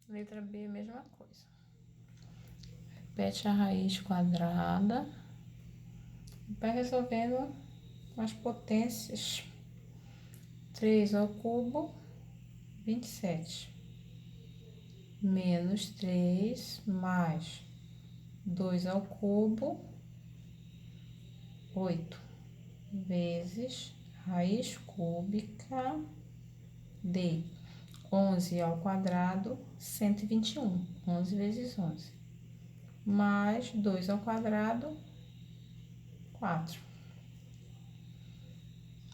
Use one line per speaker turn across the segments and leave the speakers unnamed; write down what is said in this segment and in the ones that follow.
Letra B, mesma coisa. Repete a raiz quadrada. Vai resolvendo as potências. 3 ao cubo, 27. Menos 3, mais 2 ao cubo, 8. Vezes raiz cúbica de 11 ao quadrado, 121. 11 vezes 11. Mais 2 ao quadrado, 4.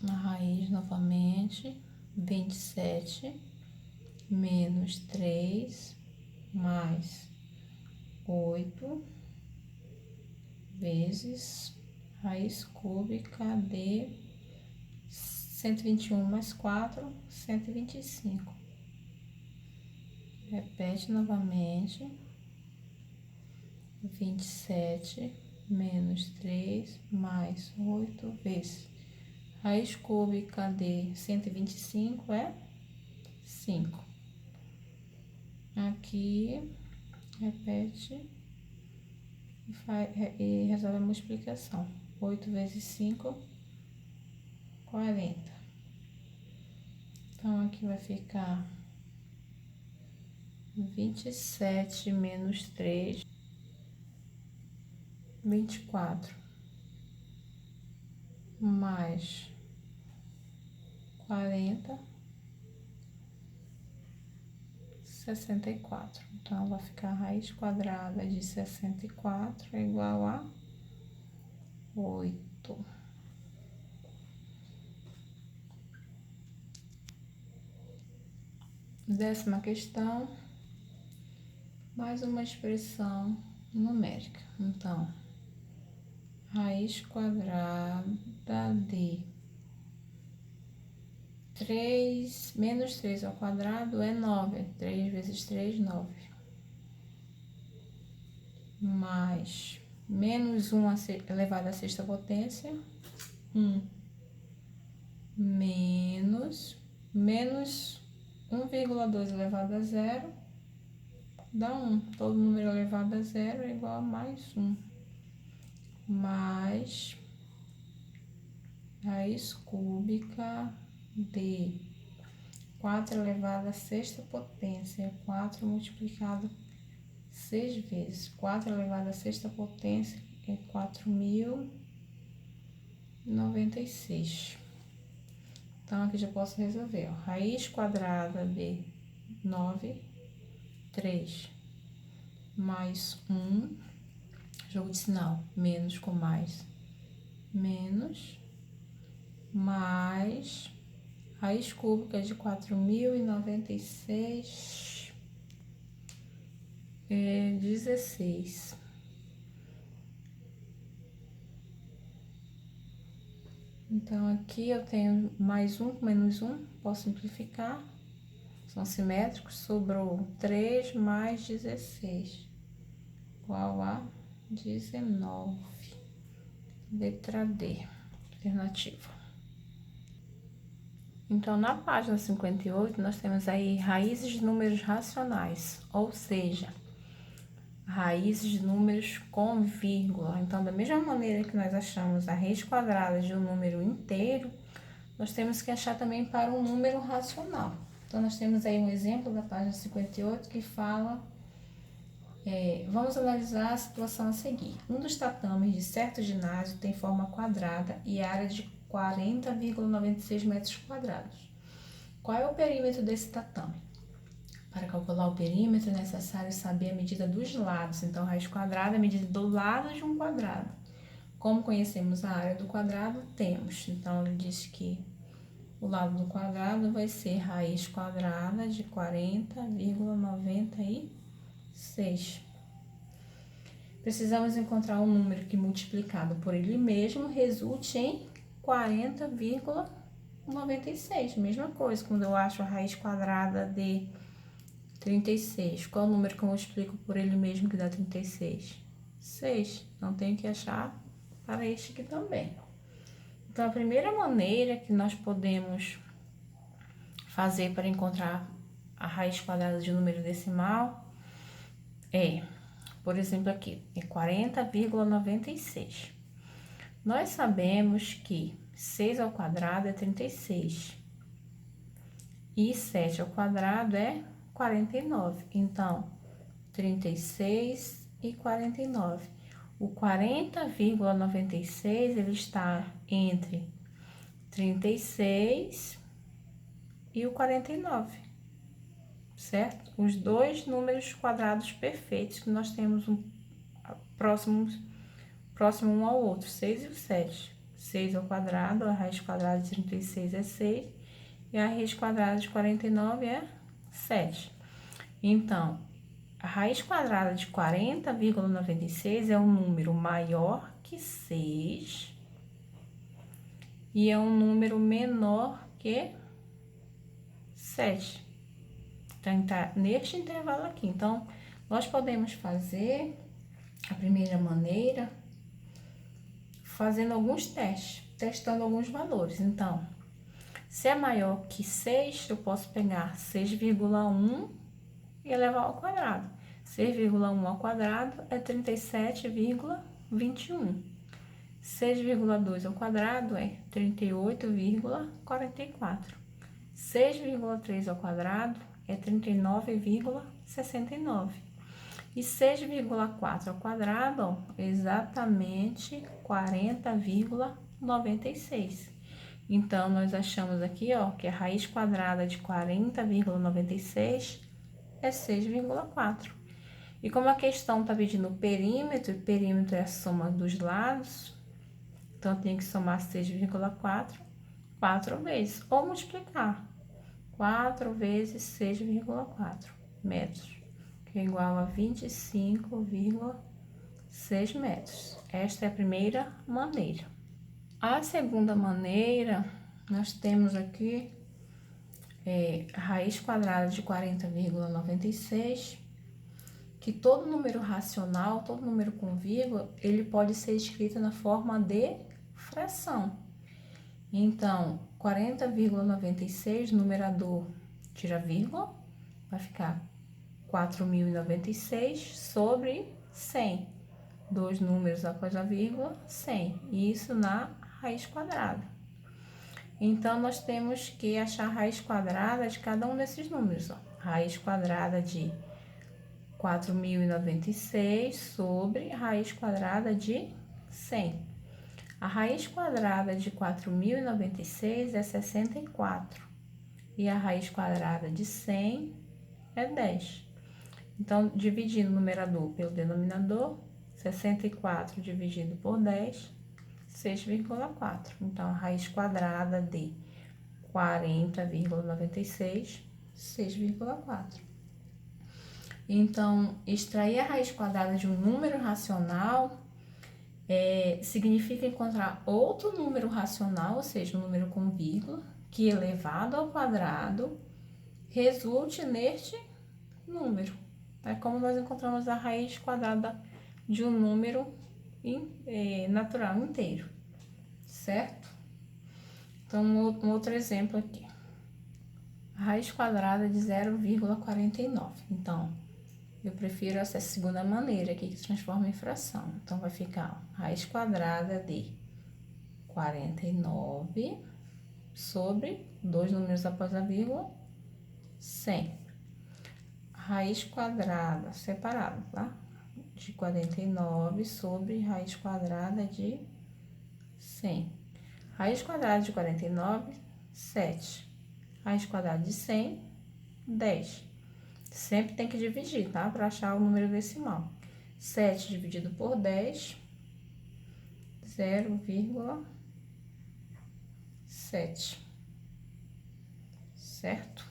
Na raiz, novamente, 27, menos 3, mais 8, vezes raiz cúbica de 121 mais 4, 125. Repete novamente. 27 menos 3 mais 8 vezes raiz cúbica de 125 é 5. Aqui, repete e resolve a multiplicação. 8 vezes 5, 40. Então, aqui vai ficar 27 menos 3, 24, mais 40, 64. Então, vai ficar a raiz quadrada de 64 é igual a 8. Décima questão, mais uma expressão numérica. Então, raiz quadrada de 3, menos 3 ao quadrado é 9. 3 vezes 3, 9. Mais menos 1 elevado à sexta potência, 1. Menos 1,2 elevado a 0, dá 1. Todo número elevado a 0 é igual a mais 1. Mais raiz cúbica de 4 elevado à sexta potência, 4 multiplicado 6 vezes. 4 elevado à sexta potência é 4.096. Então, aqui já posso resolver, ó. Raiz quadrada de 9, 3, mais 1, jogo de sinal, menos com mais, menos, mais raiz cúbica de 4.096 é 16. Então, aqui eu tenho mais 1 com menos 1, posso simplificar, são simétricos, sobrou 3 mais 16, igual a 19. Letra D, alternativa. Então, na página 58, nós temos aí raízes de números racionais, ou seja, raízes de números com vírgula. Então, da mesma maneira que nós achamos a raiz quadrada de um número inteiro, nós temos que achar também para um número racional. Então, nós temos aí um exemplo da página 58 que fala, vamos analisar a situação a seguir. Um dos tatames de certo ginásio tem forma quadrada e área de 40,96 metros quadrados. Qual é o perímetro desse tatame? Para calcular o perímetro é necessário saber a medida dos lados. Então, raiz quadrada é a medida do lado de um quadrado. Como conhecemos a área do quadrado, temos. Então, ele diz que o lado do quadrado vai ser raiz quadrada de 40,96. Precisamos encontrar um número que, multiplicado por ele mesmo, resulte em 40,96. Mesma coisa, quando eu acho a raiz quadrada de 36. Qual o número que eu multiplico por ele mesmo que dá 36? 6. Então, tenho que achar para este aqui também. Então, a primeira maneira que nós podemos fazer para encontrar a raiz quadrada de um número decimal é, por exemplo, aqui, é 40,96. Nós sabemos que 6 ao quadrado é 36 e 7 ao quadrado é 49. Então, 36 e 49. O 40,96 ele está entre 36 e o 49, certo? Os dois números quadrados perfeitos que nós temos próximo um ao outro, 6 e o 7. 6 ao quadrado, a raiz quadrada de 36 é 6 e a raiz quadrada de 49 é 7. Então, a raiz quadrada de 40,96 é um número maior que 6 e é um número menor que 7. Então, tá neste intervalo aqui. Então, nós podemos fazer a primeira maneira fazendo alguns testes, testando alguns valores. Então, se é maior que 6, eu posso pegar 6,1 e elevar ao quadrado. 6,1 ao quadrado é 37,21. 6,2 ao quadrado é 38,44. 6,3 ao quadrado é 39,69. E 6,4 ao quadrado, ó, exatamente 40,96. Então, nós achamos aqui, ó, que a raiz quadrada de 40,96 é 6,4. E como a questão está pedindo o perímetro, e perímetro é a soma dos lados, então tem que somar 6,4 4 vezes, ou multiplicar 4 vezes 6,4 metros, que é igual a 25,6 metros. Esta é a primeira maneira. A segunda maneira, nós temos aqui a raiz quadrada de 40,96, que todo número racional, todo número com vírgula, ele pode ser escrito na forma de fração. Então, 40,96, numerador, tira vírgula, vai ficar 4.096 sobre 100. Dois números após a vírgula, 100. Isso na raiz quadrada. Então, nós temos que achar a raiz quadrada de cada um desses números, ó. Raiz quadrada de 4.096 sobre raiz quadrada de 100. A raiz quadrada de 4.096 é 64 e a raiz quadrada de 100 é 10. Então, dividindo o numerador pelo denominador, 64 dividido por 10, 6,4. Então, a raiz quadrada de 40,96, 6,4. Então, extrair a raiz quadrada de um número racional significa encontrar outro número racional, ou seja, um número com vírgula, que elevado ao quadrado resulte neste número. É como nós encontramos a raiz quadrada de um número natural inteiro, certo? Então, um outro exemplo aqui. A raiz quadrada de 0,49. Então, eu prefiro essa segunda maneira aqui, que transforma em fração. Então, vai ficar raiz quadrada de 49 sobre, dois números após a vírgula, 100. Raiz quadrada, separado, tá? De 49 sobre raiz quadrada de 100. Raiz quadrada de 49, 7. Raiz quadrada de 100, 10. Sempre tem que dividir, tá? Para achar o número decimal. 7 dividido por 10, 0,7. Certo?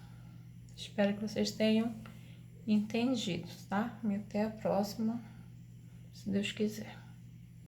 Espero que vocês tenham entendido, tá? E até a próxima, se Deus quiser.